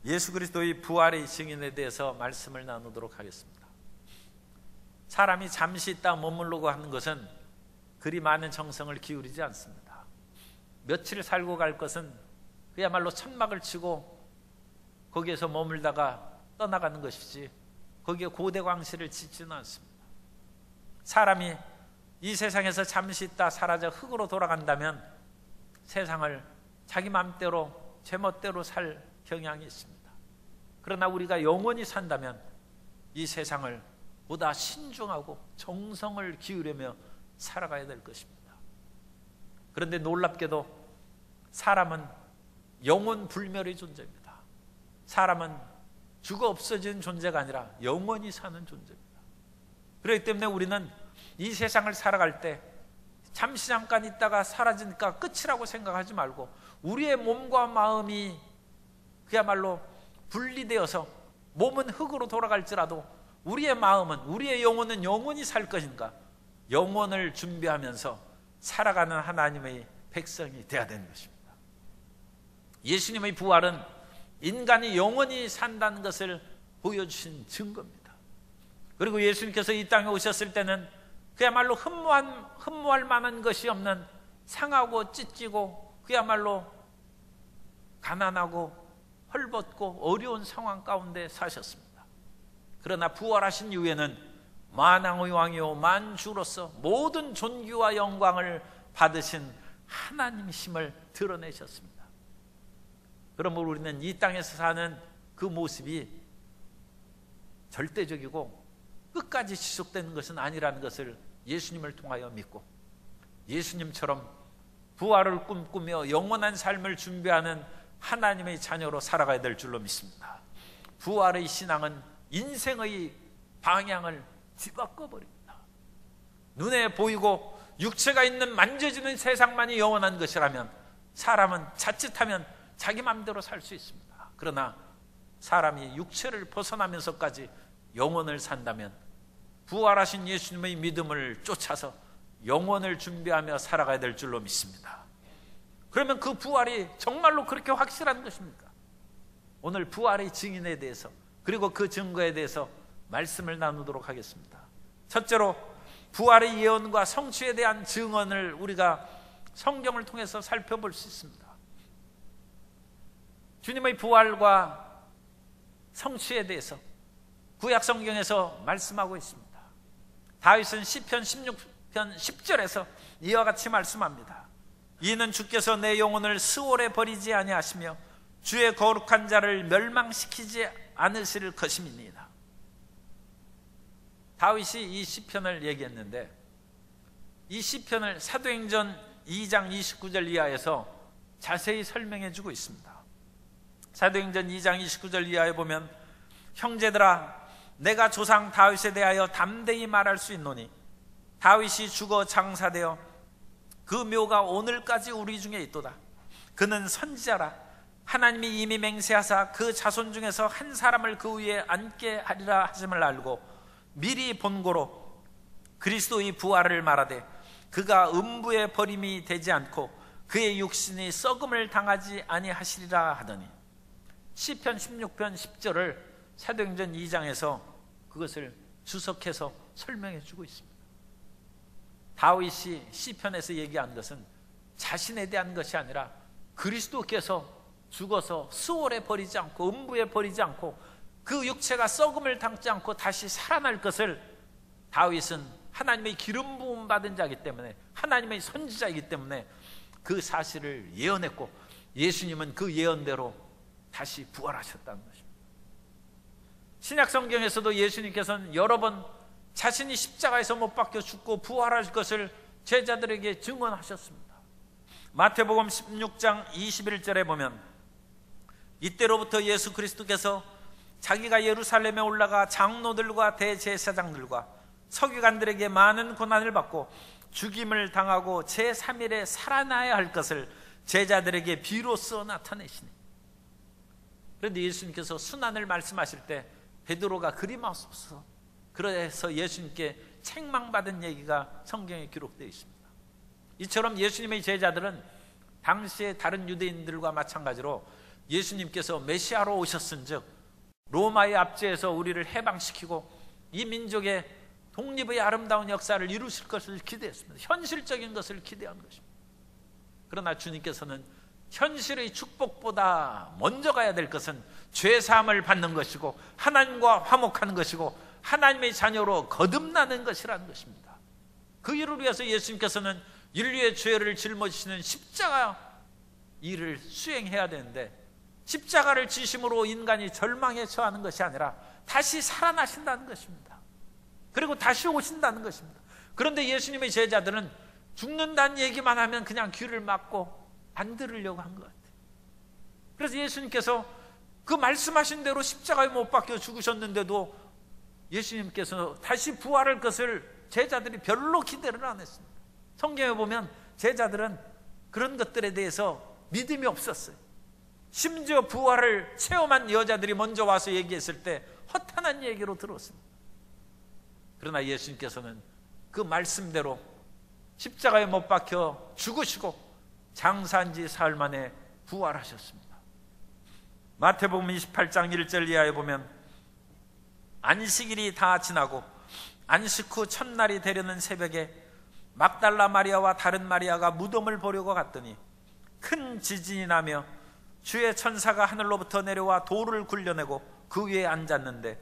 예수 그리스도의 부활의 증인에 대해서 말씀을 나누도록 하겠습니다. 사람이 잠시 있다 머무르고 하는 것은 그리 많은 정성을 기울이지 않습니다. 며칠 살고 갈 것은 그야말로 천막을 치고 거기에서 머물다가 떠나가는 것이지 거기에 고대광실을 짓지는 않습니다. 사람이 이 세상에서 잠시 있다 사라져 흙으로 돌아간다면 세상을 자기 마음대로 제멋대로 살 경향이 있습니다. 그러나 우리가 영원히 산다면 이 세상을 보다 신중하고 정성을 기울이며 살아가야 될 것입니다. 그런데 놀랍게도 사람은 영원 불멸의 존재입니다. 사람은 죽어 없어지는 존재가 아니라 영원히 사는 존재입니다. 그렇기 때문에 우리는 이 세상을 살아갈 때 잠시 잠깐 있다가 사라지니까 끝이라고 생각하지 말고 우리의 몸과 마음이 그야말로 분리되어서 몸은 흙으로 돌아갈지라도 우리의 마음은, 우리의 영혼은 영원히 살 것인가, 영원을 준비하면서 살아가는 하나님의 백성이 되어야 되는 것입니다. 예수님의 부활은 인간이 영원히 산다는 것을 보여주신 증거입니다. 그리고 예수님께서 이 땅에 오셨을 때는 그야말로 흠모할 만한 것이 없는 상하고 찢기고 그야말로 가난하고 헐벗고 어려운 상황 가운데 사셨습니다. 그러나 부활하신 이후에는 만왕의 왕이요 만주로서 모든 존귀와 영광을 받으신 하나님이심을 드러내셨습니다. 그러므로 우리는 이 땅에서 사는 그 모습이 절대적이고 끝까지 지속되는 것은 아니라는 것을 예수님을 통하여 믿고 예수님처럼 부활을 꿈꾸며 영원한 삶을 준비하는 하나님의 자녀로 살아가야 될 줄로 믿습니다. 부활의 신앙은 인생의 방향을 뒤바꿔 버립니다. 눈에 보이고 육체가 있는 만져지는 세상만이 영원한 것이라면 사람은 자칫하면 자기 마음대로 살 수 있습니다. 그러나 사람이 육체를 벗어나면서까지 영원을 산다면 부활하신 예수님의 믿음을 쫓아서 영원을 준비하며 살아가야 될 줄로 믿습니다. 그러면 그 부활이 정말로 그렇게 확실한 것입니까? 오늘 부활의 증인에 대해서 그리고 그 증거에 대해서 말씀을 나누도록 하겠습니다. 첫째로 부활의 예언과 성취에 대한 증언을 우리가 성경을 통해서 살펴볼 수 있습니다. 주님의 부활과 성취에 대해서 구약 성경에서 말씀하고 있습니다. 다윗은 시편 16편 10절에서 이와 같이 말씀합니다. 이는 주께서 내 영혼을 스올에 버리지 아니하시며 주의 거룩한 자를 멸망시키지 않으실 것임이니이다. 다윗이 이 시편을 얘기했는데 이 시편을 사도행전 2장 29절 이하에서 자세히 설명해 주고 있습니다. 사도행전 2장 29절 이하에 보면 형제들아 내가 조상 다윗에 대하여 담대히 말할 수 있노니 다윗이 죽어 장사되어 그 묘가 오늘까지 우리 중에 있도다. 그는 선지자라 하나님이 이미 맹세하사 그 자손 중에서 한 사람을 그 위에 앉게 하리라 하심을 알고 미리 본고로 그리스도의 부활을 말하되 그가 음부에 버림이 되지 않고 그의 육신이 썩음을 당하지 아니하시리라 하더니 시편 16편 10절을 사도행전 2장에서 그것을 주석해서 설명해 주고 있습니다. 다윗이 시편에서 얘기한 것은 자신에 대한 것이 아니라 그리스도께서 죽어서 수월에 버리지 않고 음부에 버리지 않고 그 육체가 썩음을 당지 않고 다시 살아날 것을 다윗은 하나님의 기름 부음 받은 자이기 때문에 하나님의 선지자이기 때문에 그 사실을 예언했고 예수님은 그 예언대로 다시 부활하셨다는 것입니다. 신약 성경에서도 예수님께서는 여러 번 자신이 십자가에서 못 박혀 죽고 부활할 것을 제자들에게 증언하셨습니다. 마태복음 16장 21절에 보면 이때로부터 예수 그리스도께서 자기가 예루살렘에 올라가 장로들과 대제사장들과 서기관들에게 많은 고난을 받고 죽임을 당하고 제3일에 살아나야 할 것을 제자들에게 비로소 나타내시니. 그런데 예수님께서 순환을 말씀하실 때 베드로가 그리 마옵소서 그래서 예수님께 책망받은 얘기가 성경에 기록되어 있습니다. 이처럼 예수님의 제자들은 당시의 다른 유대인들과 마찬가지로 예수님께서 메시아로 오셨은즉 로마의 압제에서 우리를 해방시키고 이 민족의 독립의 아름다운 역사를 이루실 것을 기대했습니다. 현실적인 것을 기대한 것입니다. 그러나 주님께서는 현실의 축복보다 먼저 가야 될 것은 죄사함을 받는 것이고 하나님과 화목하는 것이고 하나님의 자녀로 거듭나는 것이라는 것입니다. 그 일을 위해서 예수님께서는 인류의 죄를 짊어지시는 십자가 일을 수행해야 되는데, 십자가를 지심으로 인간이 절망에 처하는 것이 아니라 다시 살아나신다는 것입니다. 그리고 다시 오신다는 것입니다. 그런데 예수님의 제자들은 죽는다는 얘기만 하면 그냥 귀를 막고 안 들으려고 한 것 같아요. 그래서 예수님께서 그 말씀하신 대로 십자가에 못 박혀 죽으셨는데도 예수님께서 다시 부활할 것을 제자들이 별로 기대를 안 했습니다. 성경에 보면 제자들은 그런 것들에 대해서 믿음이 없었어요. 심지어 부활을 체험한 여자들이 먼저 와서 얘기했을 때 허탄한 얘기로 들었습니다. 그러나 예수님께서는 그 말씀대로 십자가에 못 박혀 죽으시고 장사한 지 사흘 만에 부활하셨습니다. 마태복음 28장 1절 이하에 보면 안식일이 다 지나고 안식 후 첫날이 되려는 새벽에 막달라 마리아와 다른 마리아가 무덤을 보려고 갔더니 큰 지진이 나며 주의 천사가 하늘로부터 내려와 돌을 굴려내고 그 위에 앉았는데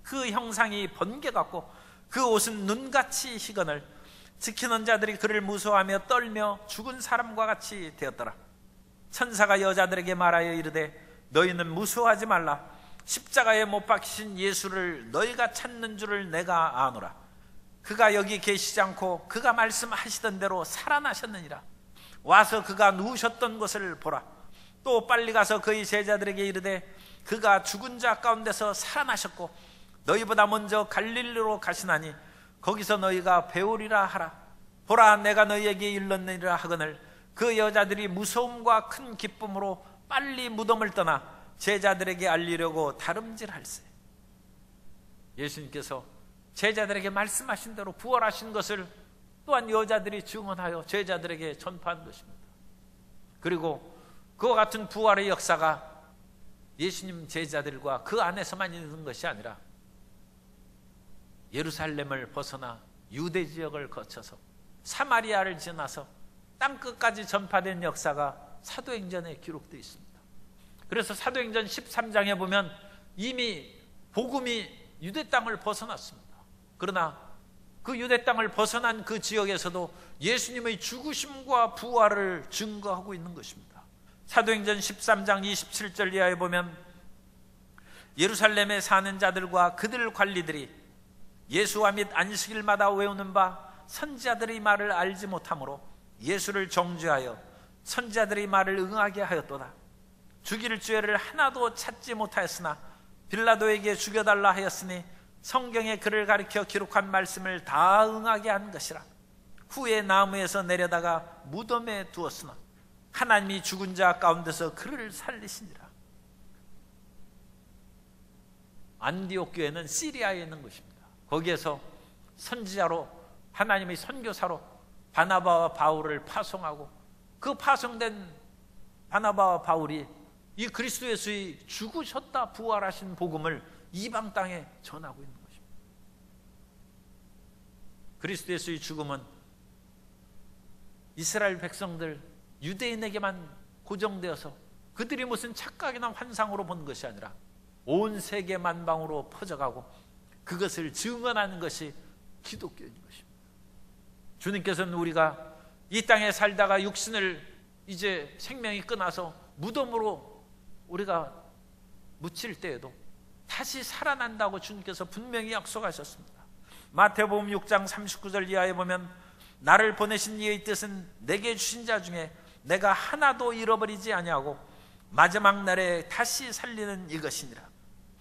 그 형상이 번개 같고 그 옷은 눈같이 희건을 지키는 자들이 그를 무서워하며 떨며 죽은 사람과 같이 되었더라. 천사가 여자들에게 말하여 이르되 너희는 무서워하지 말라. 십자가에 못 박히신 예수를 너희가 찾는 줄을 내가 아노라. 그가 여기 계시지 않고 그가 말씀하시던 대로 살아나셨느니라. 와서 그가 누우셨던 곳을 보라. 또 빨리 가서 그의 제자들에게 이르되 그가 죽은 자 가운데서 살아나셨고 너희보다 먼저 갈릴리로 가시나니 거기서 너희가 배우리라 하라. 보라, 내가 너희에게 일렀느니라 하거늘 그 여자들이 무서움과 큰 기쁨으로 빨리 무덤을 떠나 제자들에게 알리려고 다름질할세. 예수님께서 제자들에게 말씀하신 대로 부활하신 것을 또한 여자들이 증언하여 제자들에게 전파한 것입니다. 그리고 그와 같은 부활의 역사가 예수님 제자들과 그 안에서만 있는 것이 아니라 예루살렘을 벗어나 유대 지역을 거쳐서 사마리아를 지나서 땅끝까지 전파된 역사가 사도행전에 기록되어 있습니다. 그래서 사도행전 13장에 보면 이미 복음이 유대 땅을 벗어났습니다. 그러나 그 유대 땅을 벗어난 그 지역에서도 예수님의 죽으심과 부활을 증거하고 있는 것입니다. 사도행전 13장 27절 이하에 보면 예루살렘에 사는 자들과 그들 관리들이 예수와 및 안식일마다 외우는 바 선지자들의 말을 알지 못하므로 예수를 정죄하여 선지자들의 말을 응하게 하였도다. 죽일 죄를 하나도 찾지 못하였으나 빌라도에게 죽여달라 하였으니 성경에 그를 가리켜 기록한 말씀을 다 응하게 한 것이라. 후에 나무에서 내려다가 무덤에 두었으나 하나님이 죽은 자 가운데서 그를 살리시니라. 안디옥 교회는 시리아에 있는 것입니다. 거기에서 선지자로 하나님의 선교사로 바나바와 바울을 파송하고 그 파송된 바나바와 바울이 이 그리스도 예수의 죽으셨다 부활하신 복음을 이방 땅에 전하고 있는 것입니다. 그리스도 예수의 죽음은 이스라엘 백성들 유대인에게만 고정되어서 그들이 무슨 착각이나 환상으로 본 것이 아니라 온 세계 만방으로 퍼져가고 그것을 증언하는 것이 기독교인 것입니다. 주님께서는 우리가 이 땅에 살다가 육신을 이제 생명이 끝나서 무덤으로 우리가 묻힐 때에도 다시 살아난다고 주님께서 분명히 약속하셨습니다. 마태복음 6장 39절 이하에 보면 나를 보내신 이의 뜻은 내게 주신 자 중에 내가 하나도 잃어버리지 아니하고 마지막 날에 다시 살리는 이것이니라.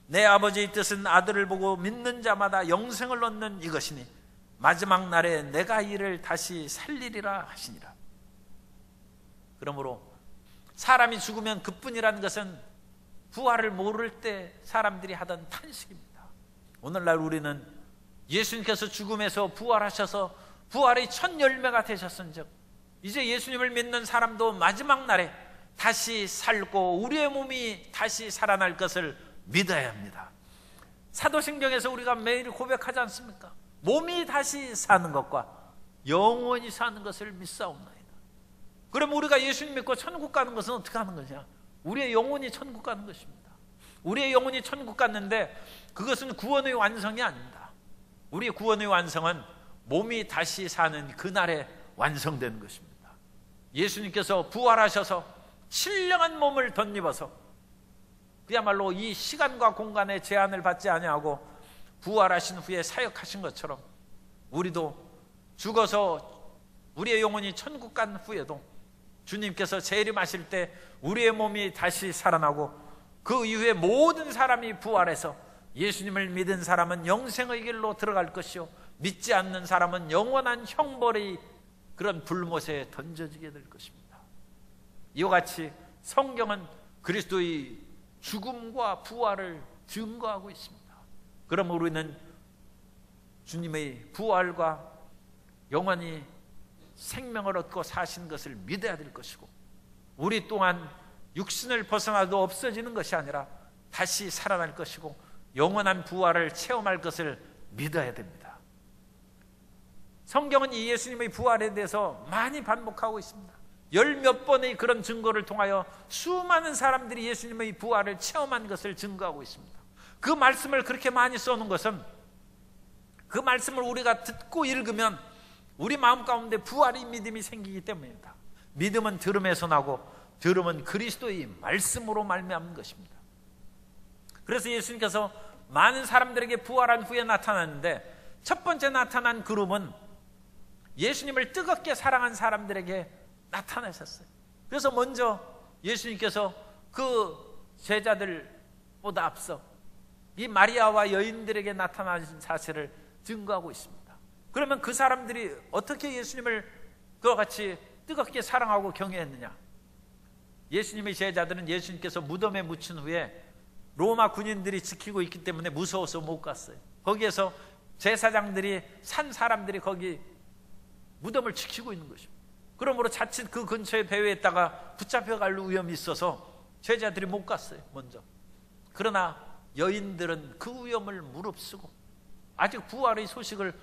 내 아버지의 뜻은 아들을 보고 믿는 자마다 영생을 얻는 이것이니 마지막 날에 내가 이를 다시 살리리라 하시니라. 그러므로 사람이 죽으면 그뿐이라는 것은 부활을 모를 때 사람들이 하던 탄식입니다. 오늘날 우리는 예수님께서 죽음에서 부활하셔서 부활의 첫 열매가 되셨은즉 이제 예수님을 믿는 사람도 마지막 날에 다시 살고 우리의 몸이 다시 살아날 것을 믿어야 합니다. 사도신경에서 우리가 매일 고백하지 않습니까? 몸이 다시 사는 것과 영원히 사는 것을 믿사옵나이다. 그럼 우리가 예수님 믿고 천국 가는 것은 어떻게 하는 거냐? 우리의 영혼이 천국 가는 것입니다. 우리의 영혼이 천국 갔는데 그것은 구원의 완성이 아닙니다. 우리의 구원의 완성은 몸이 다시 사는 그날에 완성되는 것입니다. 예수님께서 부활하셔서 신령한 몸을 덧입어서 그야말로 이 시간과 공간의 제한을 받지 아니하고 부활하신 후에 사역하신 것처럼 우리도 죽어서 우리의 영혼이 천국 간 후에도 주님께서 재림하실 때 우리의 몸이 다시 살아나고 그 이후에 모든 사람이 부활해서 예수님을 믿은 사람은 영생의 길로 들어갈 것이요 믿지 않는 사람은 영원한 형벌의 그런 불못에 던져지게 될 것입니다. 이와 같이 성경은 그리스도의 죽음과 부활을 증거하고 있습니다. 그럼 우리는 주님의 부활과 영원히 생명을 얻고 사신 것을 믿어야 될 것이고 우리 또한 육신을 벗어나도 없어지는 것이 아니라 다시 살아날 것이고 영원한 부활을 체험할 것을 믿어야 됩니다. 성경은 이 예수님의 부활에 대해서 많이 반복하고 있습니다. 열 몇 번의 그런 증거를 통하여 수많은 사람들이 예수님의 부활을 체험한 것을 증거하고 있습니다. 그 말씀을 그렇게 많이 써놓은 것은 그 말씀을 우리가 듣고 읽으면 우리 마음 가운데 부활의 믿음이 생기기 때문입니다. 믿음은 들음에서 나고 들음은 그리스도의 말씀으로 말미암는 것입니다. 그래서 예수님께서 많은 사람들에게 부활한 후에 나타났는데 첫 번째 나타난 그룹은 예수님을 뜨겁게 사랑한 사람들에게 나타나셨어요. 그래서 먼저 예수님께서 그 제자들보다 앞서 이 마리아와 여인들에게 나타나신 사실을 증거하고 있습니다. 그러면 그 사람들이 어떻게 예수님을 그와 같이 뜨겁게 사랑하고 경외했느냐? 예수님의 제자들은 예수님께서 무덤에 묻힌 후에 로마 군인들이 지키고 있기 때문에 무서워서 못 갔어요. 거기에서 제사장들이 산 사람들이 거기 무덤을 지키고 있는 것입니다. 그러므로 자칫 그 근처에 배회했다가 붙잡혀갈 위험이 있어서 제자들이 못 갔어요. 먼저. 그러나 여인들은 그 위험을 무릅쓰고 아직 부활의 소식을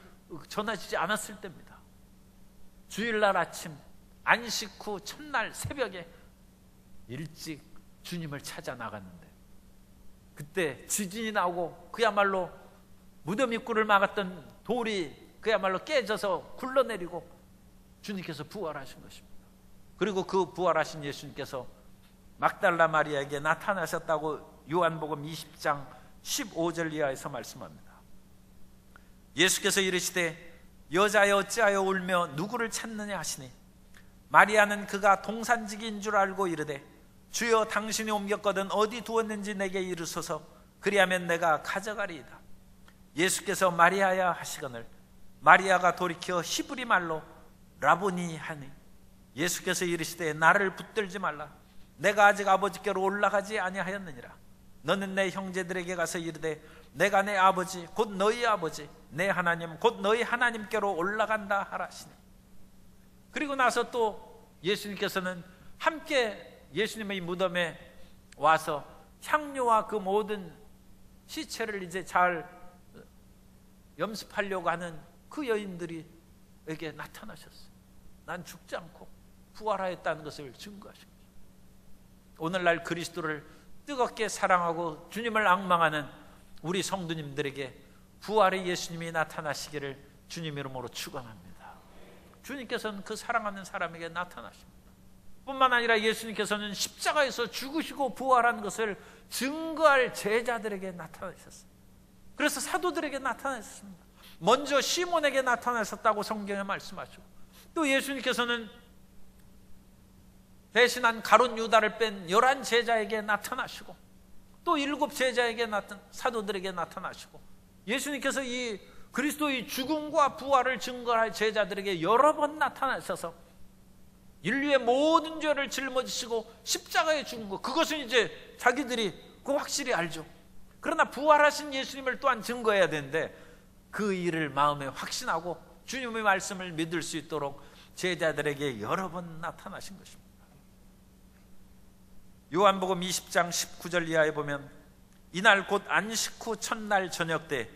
전해지지 않았을 때입니다. 주일날 아침 안식 후 첫날 새벽에 일찍 주님을 찾아 나갔는데 그때 지진이 나오고 그야말로 무덤 입구를 막았던 돌이 그야말로 깨져서 굴러내리고 주님께서 부활하신 것입니다. 그리고 그 부활하신 예수님께서 막달라 마리아에게 나타나셨다고 요한복음 20장 15절 이하에서 말씀합니다. 예수께서 이르시되 여자여 어찌하여 울며 누구를 찾느냐 하시니 마리아는 그가 동산직인 줄 알고 이르되 주여 당신이 옮겼거든 어디 두었는지 내게 이르소서 그리하면 내가 가져가리이다. 예수께서 마리아야 하시거늘 마리아가 돌이켜 히브리 말로 라보니 하니 예수께서 이르시되 나를 붙들지 말라 내가 아직 아버지께로 올라가지 아니하였느니라. 너는 내 형제들에게 가서 이르되 내가 내 아버지 곧 너희 아버지 내 하나님 곧 너희 하나님께로 올라간다 하라시니. 그리고 나서 또 예수님께서는 함께 예수님의 무덤에 와서 향료와 그 모든 시체를 이제 잘 염습하려고 하는 그 여인들에게 나타나셨어요. 난 죽지 않고 부활하였다는 것을 증거하신 거죠. 오늘날 그리스도를 뜨겁게 사랑하고 주님을 앙망하는 우리 성도님들에게 부활의 예수님이 나타나시기를 주님 이름으로 축원합니다. 주님께서는 그 사랑하는 사람에게 나타나십니다. 뿐만 아니라 예수님께서는 십자가에서 죽으시고 부활한 것을 증거할 제자들에게 나타나셨어요. 그래서 사도들에게 나타나셨습니다. 먼저 시몬에게 나타나셨다고 성경에 말씀하시고 또 예수님께서는 배신한 가룟 유다를 뺀 11 제자에게 나타나시고 또 7 제자에게 사도들에게 나타나시고 예수님께서 이 그리스도의 죽음과 부활을 증거할 제자들에게 여러 번 나타나셔서 인류의 모든 죄를 짊어지시고 십자가에 죽은 것, 그것은 이제 자기들이 그 확실히 알죠. 그러나 부활하신 예수님을 또한 증거해야 되는데 그 일을 마음에 확신하고 주님의 말씀을 믿을 수 있도록 제자들에게 여러 번 나타나신 것입니다. 요한복음 20장 19절 이하에 보면 이날 곧 안식 후 첫날 저녁 때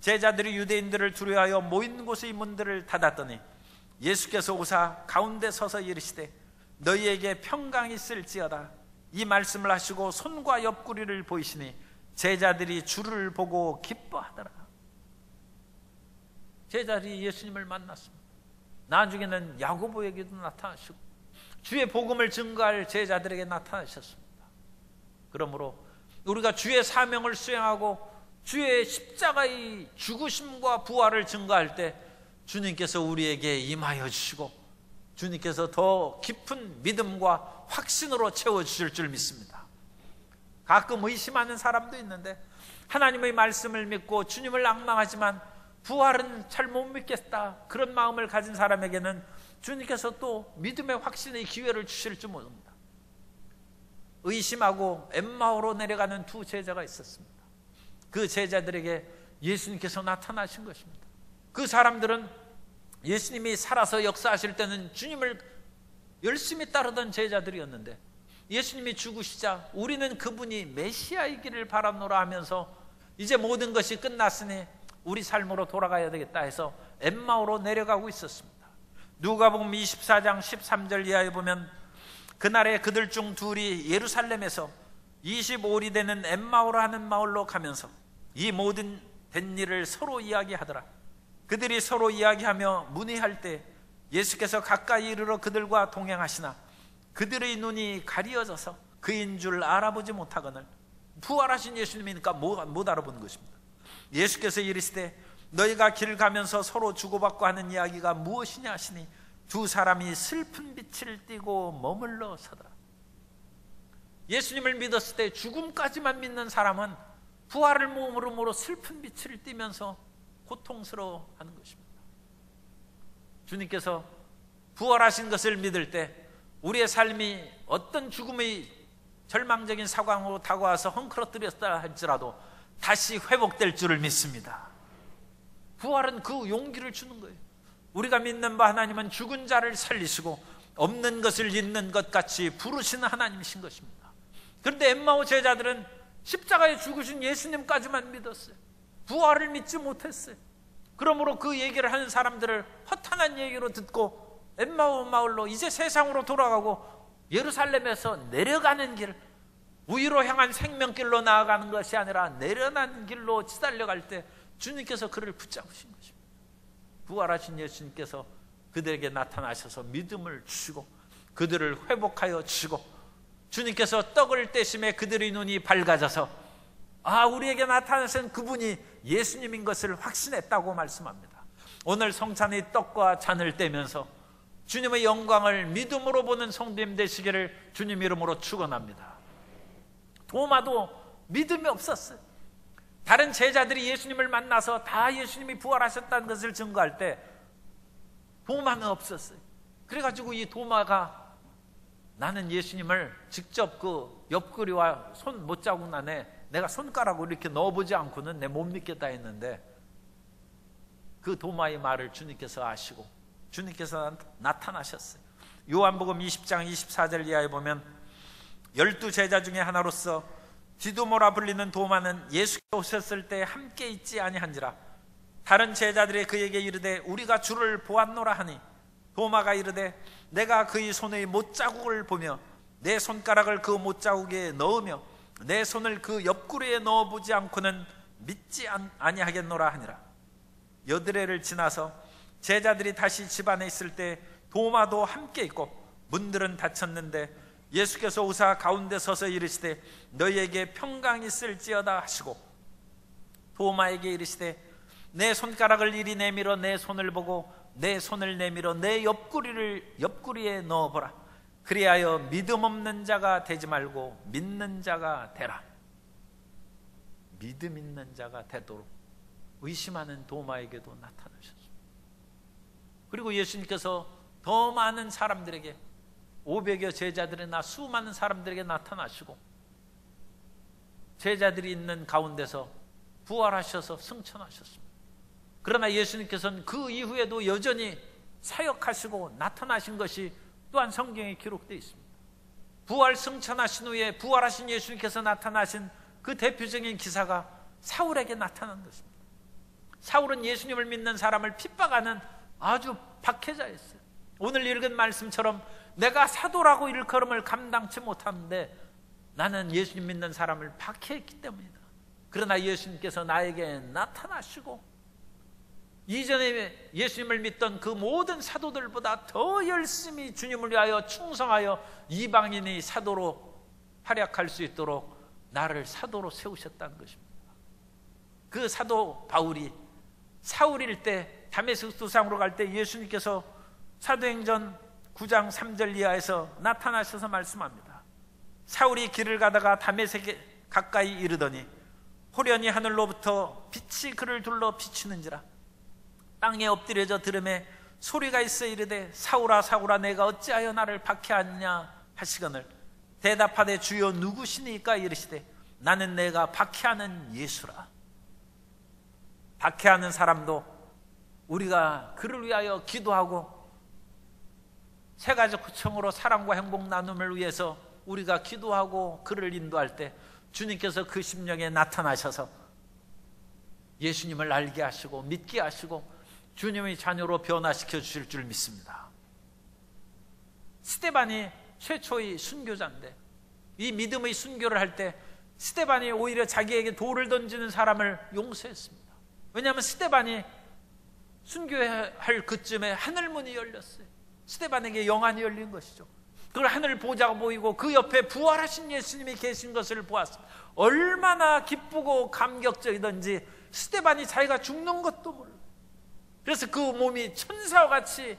제자들이 유대인들을 두려워하여 모인 곳의 문들을 닫았더니 예수께서 오사 가운데 서서 이르시되 너희에게 평강이 있을지어다. 이 말씀을 하시고 손과 옆구리를 보이시니 제자들이 주를 보고 기뻐하더라. 제자들이 예수님을 만났습니다. 나중에는 야고보에게도 나타나시고 주의 복음을 증거할 제자들에게 나타나셨습니다. 그러므로 우리가 주의 사명을 수행하고 주의 십자가의 죽으심과 부활을 증거할 때 주님께서 우리에게 임하여 주시고 주님께서 더 깊은 믿음과 확신으로 채워주실 줄 믿습니다. 가끔 의심하는 사람도 있는데 하나님의 말씀을 믿고 주님을 앙망하지만 부활은 잘 못 믿겠다, 그런 마음을 가진 사람에게는 주님께서 또 믿음의 확신의 기회를 주실 줄 모릅니다. 의심하고 엠마오로 내려가는 두 제자가 있었습니다. 그 제자들에게 예수님께서 나타나신 것입니다. 그 사람들은 예수님이 살아서 역사하실 때는 주님을 열심히 따르던 제자들이었는데 예수님이 죽으시자 우리는 그분이 메시아이기를 바라노라 하면서 이제 모든 것이 끝났으니 우리 삶으로 돌아가야 되겠다 해서 엠마오로 내려가고 있었습니다. 누가복음 24장 13절 이하에 보면 그날에 그들 중 둘이 예루살렘에서 25일이 되는 엠마오라 하는 마을로 가면서 이 모든 된 일을 서로 이야기하더라. 그들이 서로 이야기하며 문의할 때 예수께서 가까이 이르러 그들과 동행하시나 그들의 눈이 가리어져서 그인 줄 알아보지 못하거늘 부활하신 예수님이니까 못 알아보는 것입니다. 예수께서 이르시되 너희가 길 가면서 서로 주고받고 하는 이야기가 무엇이냐 하시니 두 사람이 슬픈 빛을 띠고 머물러 서더라. 예수님을 믿었을 때 죽음까지만 믿는 사람은 부활을 모르므로 슬픈 빛을 띠면서 고통스러워하는 것입니다. 주님께서 부활하신 것을 믿을 때 우리의 삶이 어떤 죽음의 절망적인 상황으로 다가와서 헝클어뜨렸다 할지라도 다시 회복될 줄을 믿습니다. 부활은 그 용기를 주는 거예요. 우리가 믿는 바 하나님은 죽은 자를 살리시고 없는 것을 있는 것 같이 부르시는 하나님이신 것입니다. 그런데 엠마오 제자들은 십자가에 죽으신 예수님까지만 믿었어요. 부활을 믿지 못했어요. 그러므로 그 얘기를 하는 사람들을 허탄한 얘기로 듣고 엠마오 마을로 이제 세상으로 돌아가고 예루살렘에서 내려가는 길, 위로 향한 생명길로 나아가는 것이 아니라 내려가는 길로 치달려갈 때 주님께서 그를 붙잡으신 것입니다. 부활하신 예수님께서 그들에게 나타나셔서 믿음을 주시고 그들을 회복하여 주시고 주님께서 떡을 떼심에 그들의 눈이 밝아져서 우리에게 나타나신 그분이 예수님인 것을 확신했다고 말씀합니다. 오늘 성찬의 떡과 잔을 떼면서 주님의 영광을 믿음으로 보는 성도님 되시기를 주님 이름으로 축원합니다. 도마도 믿음이 없었어요. 다른 제자들이 예수님을 만나서 다 예수님이 부활하셨다는 것을 증거할 때 도마는 없었어요. 그래가지고 이 도마가 나는 예수님을 직접 그 옆구리와 손 못자국 안에 내가 손가락으로 이렇게 넣어보지 않고는 내 못 믿겠다 했는데 그 도마의 말을 주님께서 아시고 주님께서 나타나셨어요. 요한복음 20장 24절 이하에 보면 12 제자 중에 하나로서 디두모라 불리는 도마는 예수께서 오셨을 때 함께 있지 아니한지라. 다른 제자들이 그에게 이르되 우리가 주를 보았노라 하니 도마가 이르되 내가 그의 손의 못자국을 보며 내 손가락을 그 못자국에 넣으며 내 손을 그 옆구리에 넣어보지 않고는 믿지 아니하겠노라 하니라. 여드레를 지나서 제자들이 다시 집안에 있을 때 도마도 함께 있고 문들은 닫혔는데 예수께서 오사 가운데 서서 이르시되 너희에게 평강이 있을지어다 하시고 도마에게 이르시되 내 손가락을 이리 내밀어 내 손을 보고 내 손을 내밀어 내 옆구리에 넣어보라. 그리하여 믿음 없는 자가 되지 말고 믿는 자가 되라. 믿음 있는 자가 되도록 의심하는 도마에게도 나타나셨습니다. 그리고 예수님께서 더 많은 사람들에게 500여 제자들이나 수많은 사람들에게 나타나시고 제자들이 있는 가운데서 부활하셔서 승천하셨습니다. 그러나 예수님께서는 그 이후에도 여전히 사역하시고 나타나신 것이 또한 성경에 기록되어 있습니다. 부활 승천하신 후에 부활하신 예수님께서 나타나신 그 대표적인 기사가 사울에게 나타난 것입니다. 사울은 예수님을 믿는 사람을 핍박하는 아주 박해자였어요. 오늘 읽은 말씀처럼 내가 사도라고 일컬음을 감당치 못하는데 나는 예수님 믿는 사람을 박해했기 때문이다. 그러나 예수님께서 나에게 나타나시고 이전에 예수님을 믿던 그 모든 사도들보다 더 열심히 주님을 위하여 충성하여 이방인이 사도로 활약할 수 있도록 나를 사도로 세우셨다는 것입니다. 그 사도 바울이 사울일 때 다메섹 도상으로 갈 때 예수님께서 사도행전 9장 3절 이하에서 나타나셔서 말씀합니다. 사울이 길을 가다가 다메섹에 가까이 이르더니 호련히 하늘로부터 빛이 그를 둘러 비추는지라. 땅에 엎드려져 들음에 소리가 있어 이르되 사울아 사울아 내가 어찌하여 나를 박해하느냐 하시거늘 대답하되 주여 누구시니까 이르시되 나는 내가 박해하는 예수라. 박해하는 사람도 우리가 그를 위하여 기도하고 세가족구청으로 사랑과 행복 나눔을 위해서 우리가 기도하고 그를 인도할 때 주님께서 그 심령에 나타나셔서 예수님을 알게 하시고 믿게 하시고 주님의 자녀로 변화시켜 주실 줄 믿습니다. 스데반이 최초의 순교자인데 이 믿음의 순교를 할 때 스데반이 오히려 자기에게 돌을 던지는 사람을 용서했습니다. 왜냐하면 스데반이 순교할 그쯤에 하늘문이 열렸어요. 스데반에게 영안이 열린 것이죠. 그걸 하늘 보좌가 보이고 그 옆에 부활하신 예수님이 계신 것을 보았습니다. 얼마나 기쁘고 감격적이든지 스데반이 자기가 죽는 것도 몰라. 그래서 그 몸이 천사와 같이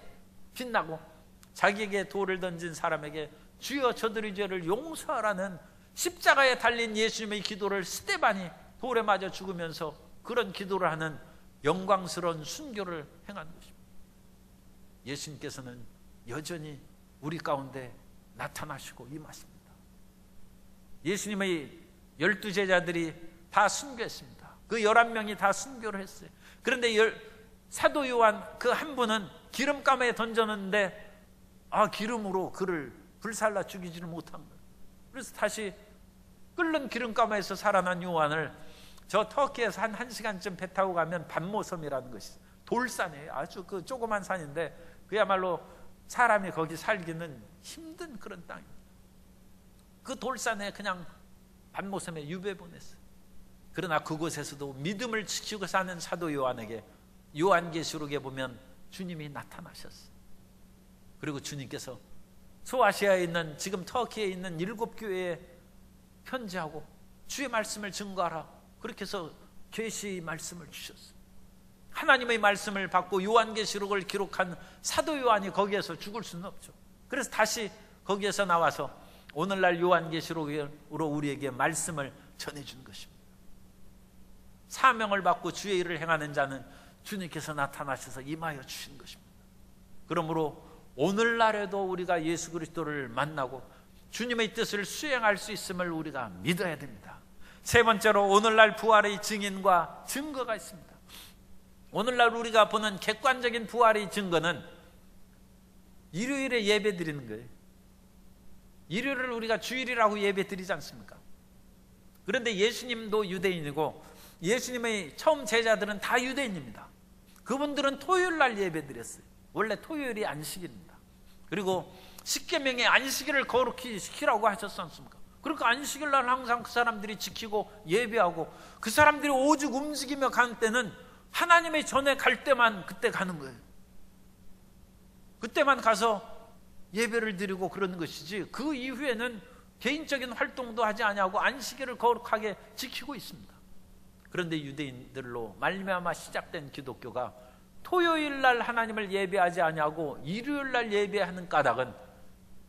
빛나고 자기에게 돌을 던진 사람에게 주여 저들의 죄를 용서하라는 십자가에 달린 예수님의 기도를 스데반이 돌에 맞아 죽으면서 그런 기도를 하는 영광스러운 순교를 행한 것입니다. 예수님께서는 여전히 우리 가운데 나타나시고 임하십니다. 예수님의 12제자들이 다 순교했습니다. 그 11명이 다 순교를 했어요. 그런데 사도 요한 그 한 분은 기름감에 던졌는데 기름으로 그를 불살라 죽이지를 못한 거예요. 그래서 다시 끓는 기름감에서 살아난 요한을 저 터키에서 한 1시간쯤 배 타고 가면 반모섬이라는 것이 돌산이에요. 아주 그 조그만 산인데 그야말로 사람이 거기 살기는 힘든 그런 땅입니다. 그 돌산에 그냥 반모섬에 유배 보냈어요. 그러나 그곳에서도 믿음을 지키고 사는 사도 요한에게 요한계시록에 보면 주님이 나타나셨어요. 그리고 주님께서 소아시아에 있는 지금 터키에 있는 7교회에 편지하고 주의 말씀을 증거하라. 그렇게 해서 계시의 말씀을 주셨어요. 하나님의 말씀을 받고 요한계시록을 기록한 사도 요한이 거기에서 죽을 수는 없죠. 그래서 다시 거기에서 나와서 오늘날 요한계시록으로 우리에게 말씀을 전해준 것입니다. 사명을 받고 주의 일을 행하는 자는 주님께서 나타나셔서 임하여 주신 것입니다. 그러므로 오늘날에도 우리가 예수 그리스도를 만나고 주님의 뜻을 수행할 수 있음을 우리가 믿어야 됩니다. 세 번째로 오늘날 부활의 증인과 증거가 있습니다. 오늘날 우리가 보는 객관적인 부활의 증거는 일요일에 예배 드리는 거예요. 일요일을 우리가 주일이라고 예배 드리지 않습니까? 그런데 예수님도 유대인이고 예수님의 처음 제자들은 다 유대인입니다. 그분들은 토요일 날 예배 드렸어요. 원래 토요일이 안식일입니다. 그리고 십계명에 안식일을 거룩히 지키라고 하셨지 않습니까? 그러니까 안식일 날 항상 그 사람들이 지키고 예배하고 그 사람들이 오죽 움직이며 가는 때는 하나님의 전에 갈 때만 그때 가는 거예요. 그때만 가서 예배를 드리고 그러는 것이지 그 이후에는 개인적인 활동도 하지 아니하고 안식일을 거룩하게 지키고 있습니다. 그런데 유대인들로 말미암아 시작된 기독교가 토요일 날 하나님을 예배하지 아니하고 일요일 날 예배하는 까닭은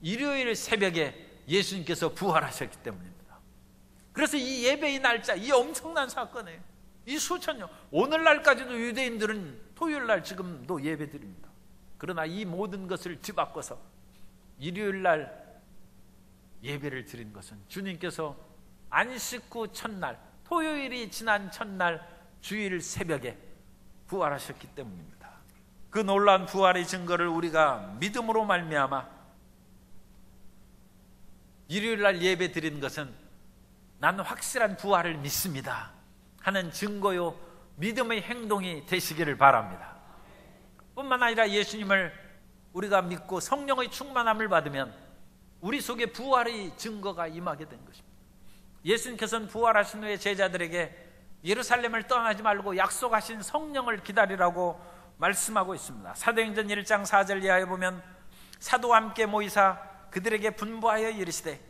일요일 새벽에 예수님께서 부활하셨기 때문입니다. 그래서 이 예배의 날짜, 이 엄청난 사건이에요. 이 수천 년, 오늘날까지도 유대인들은 토요일 날 지금도 예배 드립니다. 그러나 이 모든 것을 뒤바꿔서 일요일 날 예배를 드린 것은 주님께서 안식 후 첫날, 토요일이 지난 첫날 주일 새벽에 부활하셨기 때문입니다. 그 놀라운 부활의 증거를 우리가 믿음으로 말미암아 일요일날 예배 드리는 것은 나는 확실한 부활을 믿습니다 하는 증거요 믿음의 행동이 되시기를 바랍니다. 뿐만 아니라 예수님을 우리가 믿고 성령의 충만함을 받으면 우리 속에 부활의 증거가 임하게 된 것입니다. 예수님께서는 부활하신 후에 제자들에게 예루살렘을 떠나지 말고 약속하신 성령을 기다리라고 말씀하고 있습니다. 사도행전 1장 4절 이하에 보면 사도와 함께 모이사 그들에게 분부하여 이르시되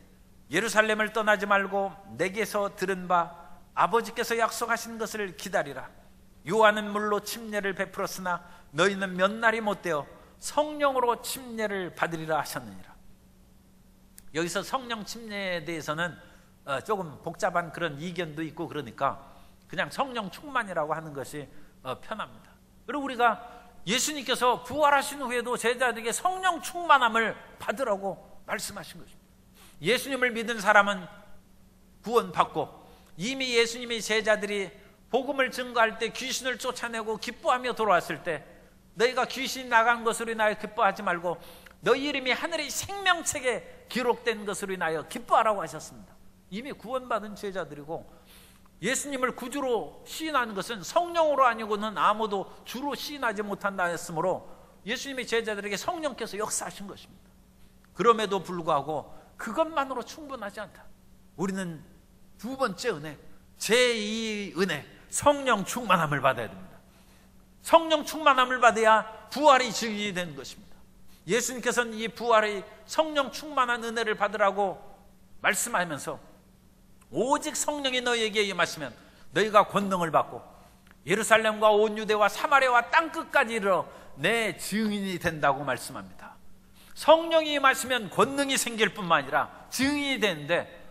예루살렘을 떠나지 말고 내게서 들은 바 아버지께서 약속하신 것을 기다리라. 요한은 물로 침례를 베풀었으나 너희는 몇 날이 못되어 성령으로 침례를 받으리라 하셨느니라. 여기서 성령 침례에 대해서는 조금 복잡한 그런 이견도 있고 그러니까 그냥 성령 충만이라고 하는 것이 편합니다. 그리고 우리가 예수님께서 부활하신 후에도 제자들에게 성령 충만함을 받으라고 말씀하신 것입니다. 예수님을 믿은 사람은 구원받고 이미 예수님의 제자들이 복음을 증거할 때 귀신을 쫓아내고 기뻐하며 돌아왔을 때 너희가 귀신 나간 것으로 인하여 기뻐하지 말고 너희 이름이 하늘의 생명책에 기록된 것으로 인하여 기뻐하라고 하셨습니다. 이미 구원받은 제자들이고 예수님을 구주로 시인하는 것은 성령으로 아니고는 아무도 주로 시인하지 못한다 했으므로 예수님의 제자들에게 성령께서 역사하신 것입니다. 그럼에도 불구하고 그것만으로 충분하지 않다. 우리는 두 번째 은혜, 제2 은혜, 성령 충만함을 받아야 됩니다. 성령 충만함을 받아야 부활의 증인이 되는 것입니다. 예수님께서는 이 부활의 성령 충만한 은혜를 받으라고 말씀하면서 오직 성령이 너희에게 임하시면 너희가 권능을 받고 예루살렘과 온 유대와 사마리아와 땅끝까지 이르러 내 증인이 된다고 말씀합니다. 성령이 임하시면 권능이 생길 뿐만 아니라 증인이 되는데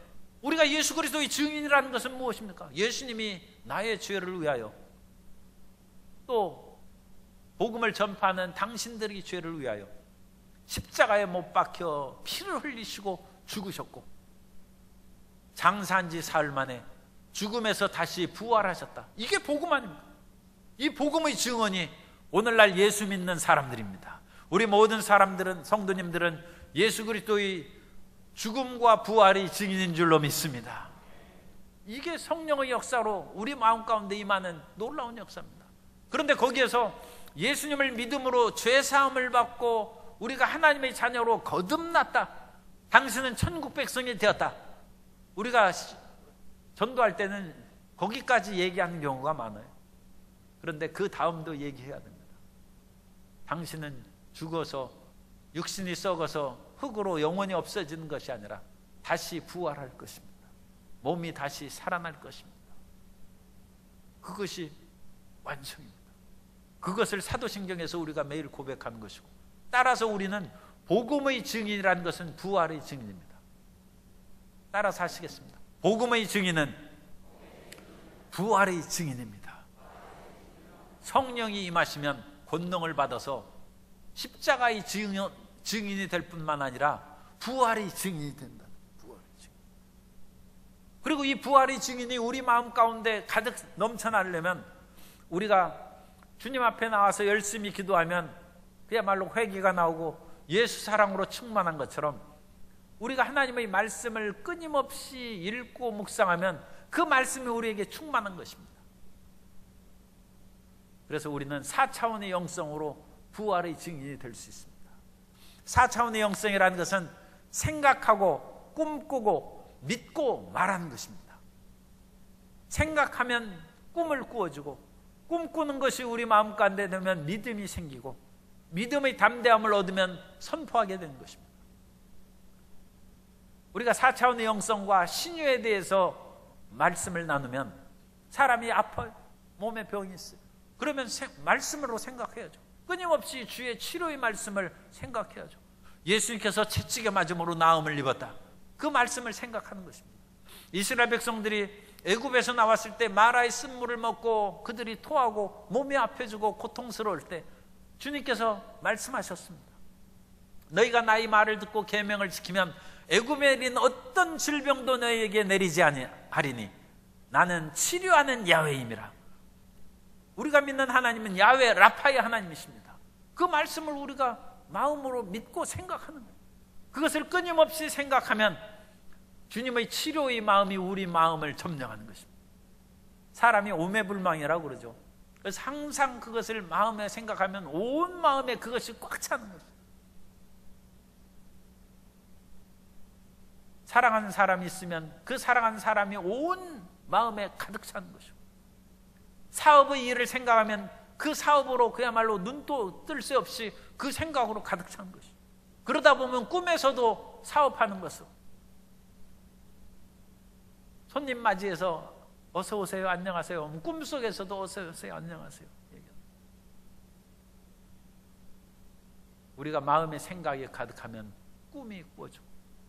우리가 예수 그리스도의 증인이라는 것은 무엇입니까? 예수님이 나의 죄를 위하여 또 복음을 전파하는 당신들의 죄를 위하여 십자가에 못 박혀 피를 흘리시고 죽으셨고 장사한 지 사흘 만에 죽음에서 다시 부활하셨다. 이게 복음 아닙니까? 이 복음의 증언이 오늘날 예수 믿는 사람들입니다. 우리 모든 사람들은, 성도님들은 예수 그리스도의 죽음과 부활의 증인인 줄로 믿습니다. 이게 성령의 역사로 우리 마음 가운데 임하는 놀라운 역사입니다. 그런데 거기에서 예수님을 믿음으로 죄사함을 받고 우리가 하나님의 자녀로 거듭났다, 당신은 천국 백성이 되었다, 우리가 전도할 때는 거기까지 얘기하는 경우가 많아요. 그런데 그 다음도 얘기해야 됩니다. 당신은 죽어서 육신이 썩어서 흙으로 영원히 없어지는 것이 아니라 다시 부활할 것입니다. 몸이 다시 살아날 것입니다. 그것이 완성입니다. 그것을 사도신경에서 우리가 매일 고백하는 것이고, 따라서 우리는 복음의 증인이라는 것은 부활의 증인입니다. 따라서 하시겠습니다. 복음의 증인은 부활의 증인입니다. 성령이 임하시면 권능을 받아서 십자가의 증인이 될 뿐만 아니라 부활의 증인이 된다. 부활의 증인. 그리고 이 부활의 증인이 우리 마음 가운데 가득 넘쳐나려면 우리가 주님 앞에 나와서 열심히 기도하면 그야말로 회개가 나오고 예수 사랑으로 충만한 것처럼 우리가 하나님의 말씀을 끊임없이 읽고 묵상하면 그 말씀이 우리에게 충만한 것입니다. 그래서 우리는 4차원의 영성으로 부활의 증인이 될 수 있습니다. 4차원의 영성이라는 것은 생각하고 꿈꾸고 믿고 말하는 것입니다. 생각하면 꿈을 꾸어주고, 꿈꾸는 것이 우리 마음 가운데 되면 믿음이 생기고, 믿음의 담대함을 얻으면 선포하게 되는 것입니다. 우리가 4차원의 영성과 신유에 대해서 말씀을 나누면 사람이 아파요. 몸에 병이 있어요. 그러면 말씀으로 생각해야죠. 끊임없이 주의 치료의 말씀을 생각해야죠. 예수님께서 채찍에 맞음으로 나음을 입었다. 그 말씀을 생각하는 것입니다. 이스라엘 백성들이 애굽에서 나왔을 때 마라의 쓴물을 먹고 그들이 토하고 몸이 아파지고 고통스러울 때 주님께서 말씀하셨습니다. 너희가 나의 말을 듣고 계명을 지키면 애굽에 내린 어떤 질병도 너희에게 내리지 아니하리니 나는 치료하는 야훼임이라. 우리가 믿는 하나님은 야훼 라파의 하나님이십니다. 그 말씀을 우리가 마음으로 믿고 생각하는 거예요. 그것을 끊임없이 생각하면 주님의 치료의 마음이 우리 마음을 점령하는 것입니다. 사람이 오매불망이라고 그러죠. 그래서 항상 그것을 마음에 생각하면 온 마음에 그것이 꽉 차는 것입니다. 사랑하는 사람이 있으면 그 사랑하는 사람이 온 마음에 가득 차는 것이고, 사업의 일을 생각하면 그 사업으로 그야말로 눈도 뜰 새 없이 그 생각으로 가득 차는 것이고, 그러다 보면 꿈에서도 사업하는 것으로, 손님 맞이해서 어서 오세요, 안녕하세요, 꿈속에서도 어서 오세요, 안녕하세요. 우리가 마음의 생각이 가득하면 꿈이 꿔지고,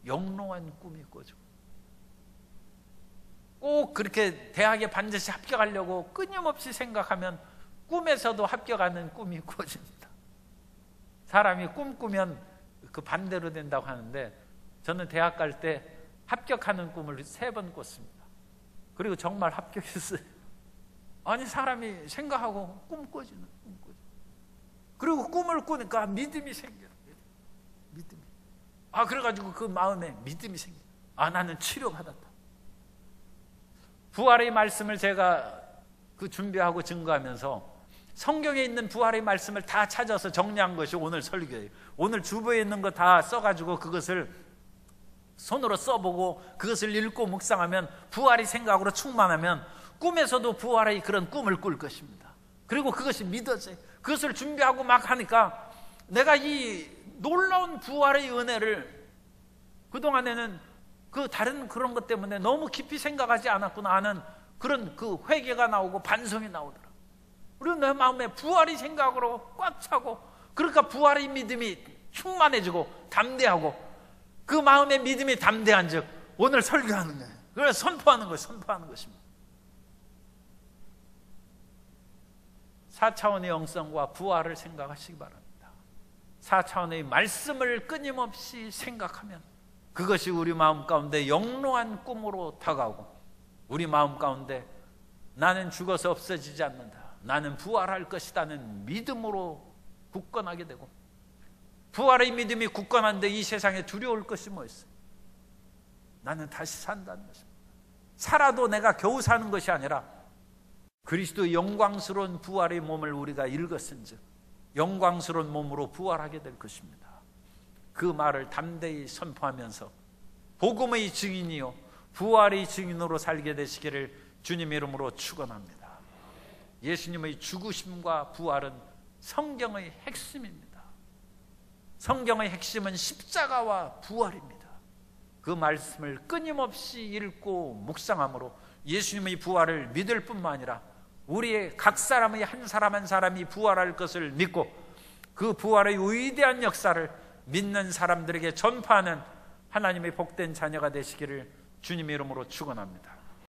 영롱한 꿈이 꿔지고, 꼭 그렇게 대학에 반드시 합격하려고 끊임없이 생각하면 꿈에서도 합격하는 꿈이 꿔집니다. 사람이 꿈꾸면 그 반대로 된다고 하는데, 저는 대학 갈 때 합격하는 꿈을 3번 꿨습니다. 그리고 정말 합격했어요. 아니, 사람이 생각하고 꿈 꿔지는, 꿈 꿔지는. 그리고 꿈을 꾸니까 믿음이 생겨요. 믿음이. 그래가지고 그 마음에 믿음이 생겨요. 나는 치료받았다. 부활의 말씀을 제가 그 준비하고 증거하면서 성경에 있는 부활의 말씀을 다 찾아서 정리한 것이 오늘 설교예요. 오늘 주보에 있는 거 다 써가지고 그것을 손으로 써보고 그것을 읽고 묵상하면, 부활의 생각으로 충만하면 꿈에서도 부활의 그런 꿈을 꿀 것입니다. 그리고 그것이 믿어져요. 그것을 준비하고 막 하니까 내가 이 놀라운 부활의 은혜를 그동안에는 그 다른 그런 것 때문에 너무 깊이 생각하지 않았구나 하는 그런 그 회개가 나오고 반성이 나오더라. 그리고 내 마음에 부활의 생각으로 꽉 차고, 그러니까 부활의 믿음이 충만해지고 담대하고, 그 마음의 믿음이 담대한 즉 오늘 설교하는 거예요. 그걸 선포하는 거예요. 선포하는 것입니다. 4차원의 영성과 부활을 생각하시기 바랍니다. 4차원의 말씀을 끊임없이 생각하면 그것이 우리 마음 가운데 영롱한 꿈으로 다가오고, 우리 마음 가운데 나는 죽어서 없어지지 않는다, 나는 부활할 것이라는 믿음으로 굳건하게 되고, 부활의 믿음이 굳건한데 이 세상에 두려울 것이 뭐 있어요? 나는 다시 산다는 것입니다. 살아도 내가 겨우 사는 것이 아니라 그리스도의 영광스러운 부활의 몸을 우리가 읽었은즉 영광스러운 몸으로 부활하게 될 것입니다. 그 말을 담대히 선포하면서 복음의 증인이요 부활의 증인으로 살게 되시기를 주님의 이름으로 축원합니다. 예수님의 죽으심과 부활은 성경의 핵심입니다. 성경의 핵심은 십자가와 부활입니다. 그 말씀을 끊임없이 읽고 묵상함으로 예수님의 부활을 믿을 뿐만 아니라 우리의 각 사람의 한 사람 한 사람이 부활할 것을 믿고 그 부활의 위대한 역사를 믿는 사람들에게 전파하는 하나님의 복된 자녀가 되시기를 주님의 이름으로 축원합니다.